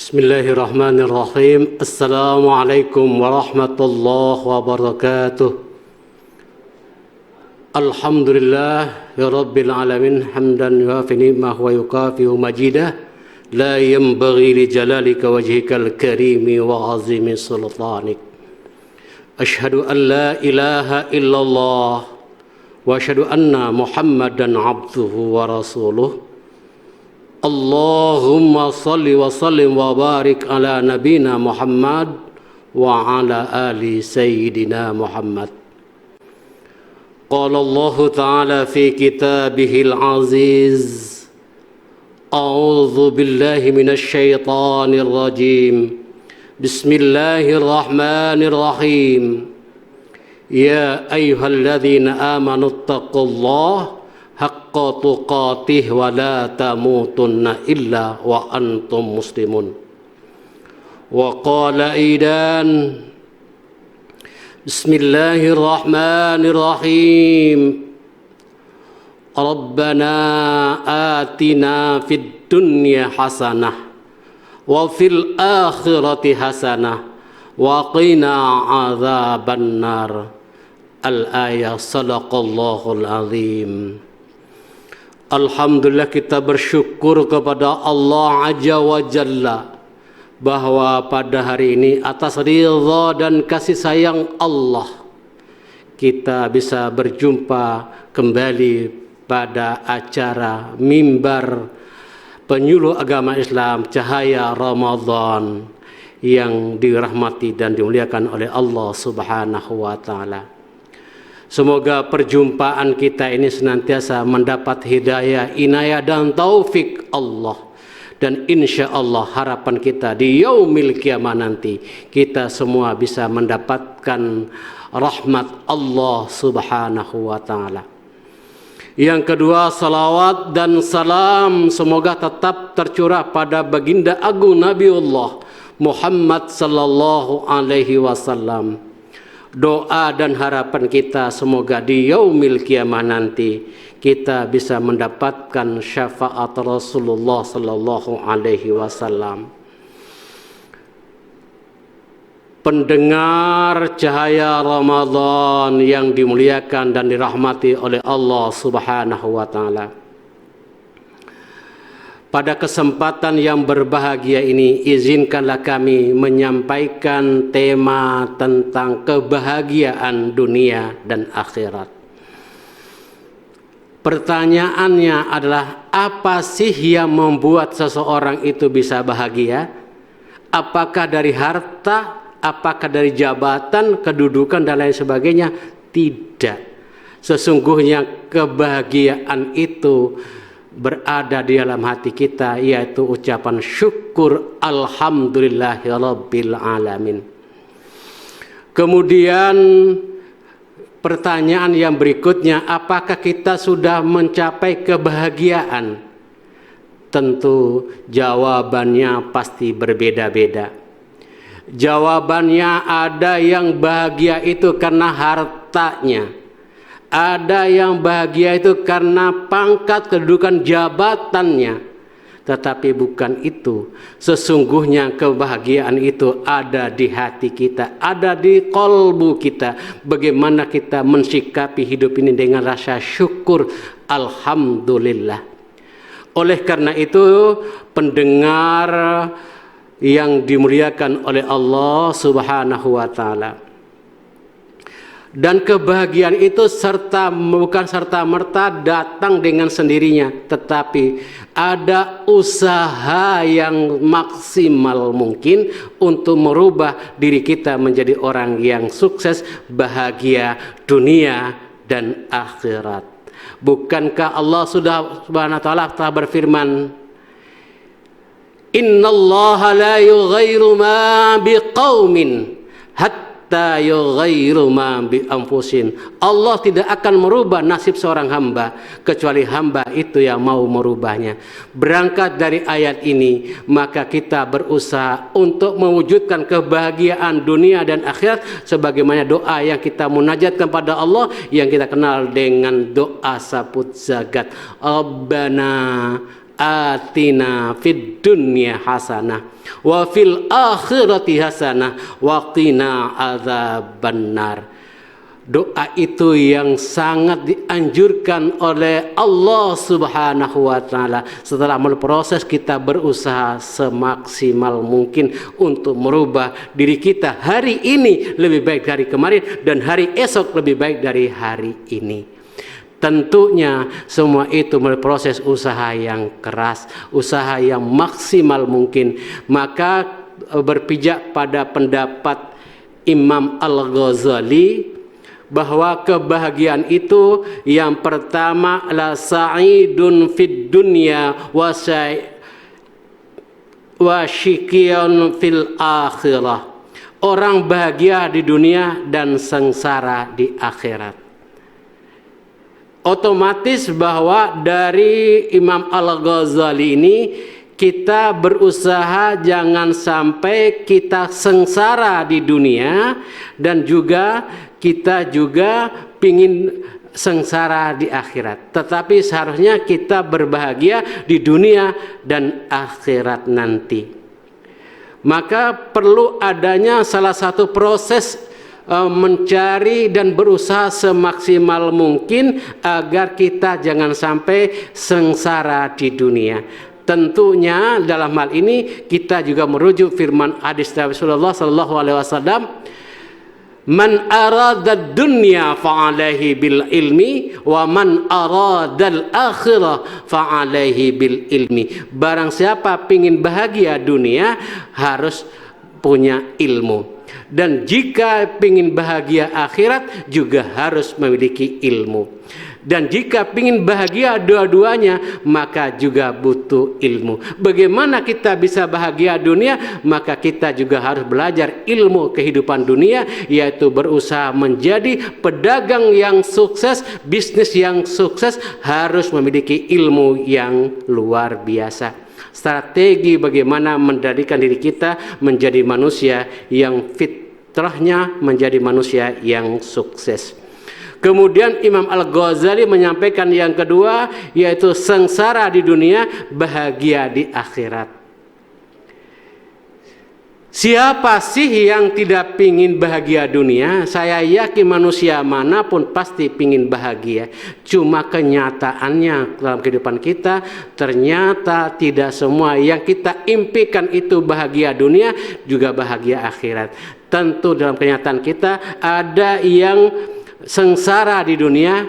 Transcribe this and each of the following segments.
Bismillahirrahmanirrahim. Assalamualaikum warahmatullahi wabarakatuh. Alhamdulillah ya rabbil alamin hamdan yuafi ni'mah wa yukafi'u majidah la yanbaghi li jalalika wajhikal karimi wa azimi sultanik. Ashhadu an la ilaha illallah wa ashhadu anna Muhammadan abduhu wa rasuluh. Allahumma salli wa sallim wa barik ala nabina Muhammad wa ala ali sayyidina Muhammad. Qala Allah Ta'ala fi kitabihil aziz. A'udzu billahi minasy syaithanir rajim. Bismillahirrahmanirrahim. Ya ayyuhalladzina amanu taqullaha haqqa tuqatih wa la tamutunna illa wa antum muslimun. Wa qala aidan Bismillahirrahmanirrahim. Rabbana atina fid dunya hasanah wa fil akhirati hasanah wa qina adzabannar. Al-ayah. Sadaqallahul azim. Alhamdulillah, kita bersyukur kepada Allah Azza wa Jalla bahwa pada hari ini atas ridha dan kasih sayang Allah kita bisa berjumpa kembali pada acara mimbar penyuluh agama Islam Cahaya Ramadan yang dirahmati dan dimuliakan oleh Allah Subhanahu wa Ta'ala. Semoga perjumpaan kita ini senantiasa mendapat hidayah, inayah dan taufik Allah. Dan insya Allah harapan kita di yaumil kiamah nanti kita semua bisa mendapatkan rahmat Allah Subhanahu wa Ta'ala. Yang kedua, salawat dan salam semoga tetap tercurah pada baginda agung Nabiullah Muhammad sallallahu alaihi wasallam. Doa dan harapan kita semoga di yaumil kiamah nanti kita bisa mendapatkan syafaat Rasulullah sallallahu alaihi wasallam. Pendengar Cahaya Ramadan yang dimuliakan dan dirahmati oleh Allah Subhanahu wa Ta'ala. Pada kesempatan yang berbahagia ini, izinkanlah kami menyampaikan tema tentang kebahagiaan dunia dan akhirat. Pertanyaannya adalah, apa sih yang membuat seseorang itu bisa bahagia? Apakah dari harta? Apakah dari jabatan, kedudukan, dan lain sebagainya? Tidak. Sesungguhnya kebahagiaan itu berada di dalam hati kita, yaitu ucapan syukur alhamdulillahirabbil alamin. Kemudian pertanyaan yang berikutnya, apakah kita sudah mencapai kebahagiaan? Tentu jawabannya pasti berbeda-beda. Jawabannya ada yang bahagia itu karena hartanya. Ada yang bahagia itu karena pangkat, kedudukan, jabatannya. Tetapi bukan itu. Sesungguhnya kebahagiaan itu ada di hati kita, ada di kolbu kita. Bagaimana kita mensikapi hidup ini dengan rasa syukur alhamdulillah. Oleh karena itu, pendengar yang dimuliakan oleh Allah Subhanahu wa Ta'ala, dan kebahagiaan itu bukan serta-merta datang dengan sendirinya, tetapi ada usaha yang maksimal mungkin untuk merubah diri kita menjadi orang yang sukses, bahagia dunia dan akhirat. Bukankah Allah Subhanahu wa Ta'ala telah berfirman, Innallaha la yughayyiru ma biqaumin hatta yughayyiru ma bi anfusin. Allah tidak akan merubah nasib seorang hamba kecuali hamba itu yang mau merubahnya. Berangkat dari ayat ini, maka kita berusaha untuk mewujudkan kebahagiaan dunia dan akhirat sebagaimana doa yang kita munajatkan pada Allah yang kita kenal dengan doa saput zagat. Rabbana atina fid dunya hasanah wa fil akhirati hasanah wa qina adzabannar. Doa itu yang sangat dianjurkan oleh Allah Subhanahu wa taala. Setelah melalui proses kita berusaha semaksimal mungkin untuk merubah diri kita hari ini lebih baik dari kemarin, dan hari esok lebih baik dari hari ini. Tentunya semua itu melalui proses usaha yang keras, usaha yang maksimal mungkin. Maka berpijak pada pendapat Imam Al-Ghazali bahwa kebahagiaan itu yang pertama la sa'idun fid dunya wa syiqiyun fil akhirah. Orang bahagia di dunia dan sengsara di akhirat. Otomatis bahwa dari Imam Al-Ghazali ini kita berusaha jangan sampai kita sengsara di dunia, dan juga kita juga pingin sengsara di akhirat. Tetapi seharusnya kita berbahagia di dunia dan akhirat nanti. Maka perlu adanya salah satu proses mencari dan berusaha semaksimal mungkin agar kita jangan sampai sengsara di dunia. Tentunya dalam hal ini kita juga merujuk firman hadis Rasulullah sallallahu alaihi wasallam, man arada dunya fa'alaihi bil ilmi wa man aradal akhirah fa'alaihi bil ilmi. Barang siapa ingin bahagia dunia harus punya ilmu, dan jika ingin bahagia akhirat juga harus memiliki ilmu. Dan jika ingin bahagia dua-duanya maka juga butuh ilmu. Bagaimana kita bisa bahagia dunia? Maka kita juga harus belajar ilmu kehidupan dunia, yaitu berusaha menjadi pedagang yang sukses, bisnis yang sukses harus memiliki ilmu yang luar biasa. Strategi bagaimana menjadikan diri kita menjadi manusia yang fitrahnya menjadi manusia yang sukses. Kemudian Imam Al-Ghazali menyampaikan yang kedua, yaitu sengsara di dunia, bahagia di akhirat. Siapa sih yang tidak pingin bahagia dunia? Saya yakin manusia manapun pasti pingin bahagia. Cuma kenyataannya dalam kehidupan kita ternyata tidak semua yang kita impikan itu bahagia dunia juga bahagia akhirat. Tentu dalam kenyataan kita ada yang sengsara di dunia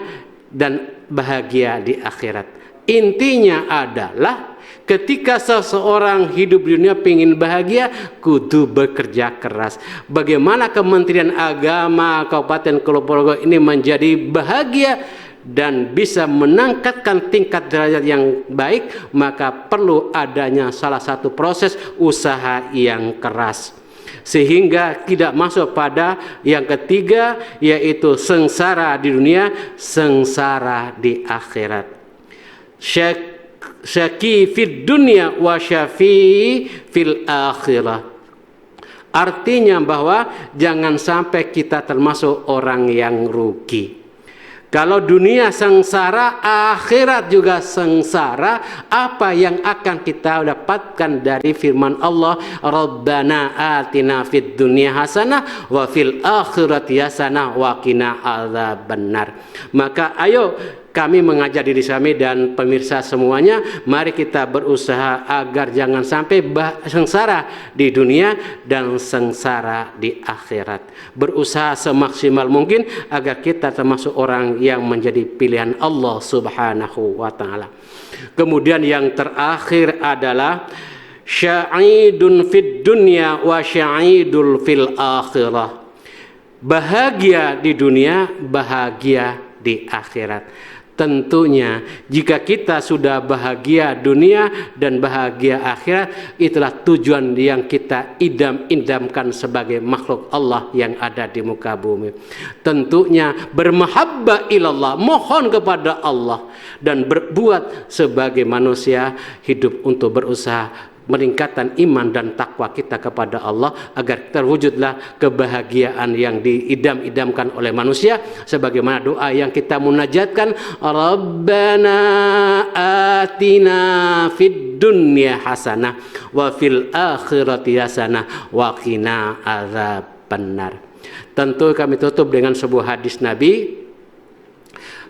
dan bahagia di akhirat. Intinya adalah ketika seseorang hidup di dunia ingin bahagia, kudu bekerja keras. Bagaimana Kementerian Agama Kabupaten Kulonprogo ini menjadi bahagia dan bisa meningkatkan tingkat derajat yang baik, maka perlu adanya salah satu proses usaha yang keras. Sehingga tidak masuk pada yang ketiga, yaitu sengsara di dunia, sengsara di akhirat. Syaqi fid dunya wa syafi fil akhirah. Artinya bahwa jangan sampai kita termasuk orang yang rugi. Kalau dunia sengsara, akhirat juga sengsara. Apa yang akan kita dapatkan dari firman Allah, Rabbana atina fid dunya hasanah wa fil akhirati hasanah wa qina adzabannar. Maka ayo kami mengajak diri kami dan pemirsa semuanya, mari kita berusaha agar jangan sampai sengsara di dunia dan sengsara di akhirat. Berusaha semaksimal mungkin agar kita termasuk orang yang menjadi pilihan Allah Subhanahu wa taala. Kemudian yang terakhir adalah sya'idun fid dunya wa sya'idul fil akhirah. Bahagia di dunia, bahagia di akhirat. Tentunya jika kita sudah bahagia dunia dan bahagia akhirat, itulah tujuan yang kita idam-idamkan sebagai makhluk Allah yang ada di muka bumi. Tentunya bermahabbah ilallah, mohon kepada Allah, dan berbuat sebagai manusia hidup untuk berusaha meningkatkan iman dan takwa kita kepada Allah, agar terwujudlah kebahagiaan yang diidam-idamkan oleh manusia, sebagaimana doa yang kita munajatkan, Rabbana atina fid dunya hasanah wa fil akhirati hasanah wa qina adzabannar. Tentu kami tutup dengan sebuah hadis Nabi,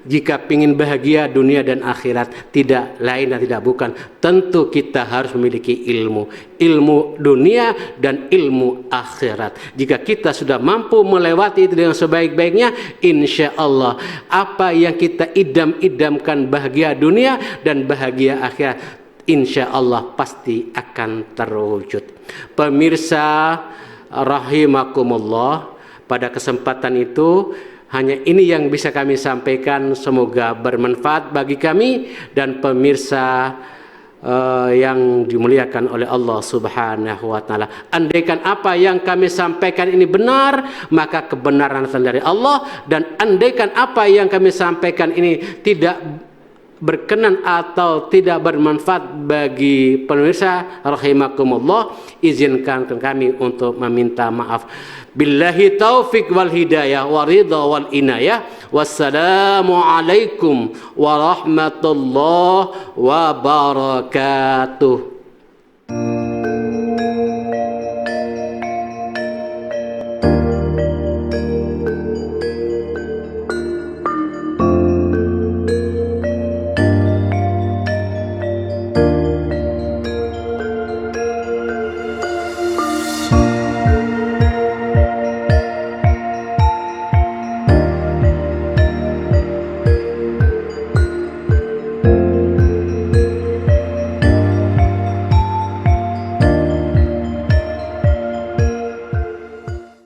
jika ingin bahagia dunia dan akhirat, tidak lain dan tidak bukan, tentu kita harus memiliki ilmu dunia dan ilmu akhirat. Jika kita sudah mampu melewati itu dengan sebaik-baiknya, insya Allah apa yang kita idam-idamkan bahagia dunia dan bahagia akhirat, insya Allah pasti akan terwujud. Pemirsa rahimakumullah, pada kesempatan itu hanya ini yang bisa kami sampaikan, semoga bermanfaat bagi kami dan pemirsa yang dimuliakan oleh Allah Subhanahu wa taala. Andaikan apa yang kami sampaikan ini benar, maka kebenaran datang dari Allah, dan andaikan apa yang kami sampaikan ini tidak berkenan atau tidak bermanfaat bagi pemirsa rahimakumullah, izinkan kami untuk meminta maaf. Billahi taufik wal hidayah wa ridha wal inayah. Wassalamu alaikum warahmatullahi wabarakatuh.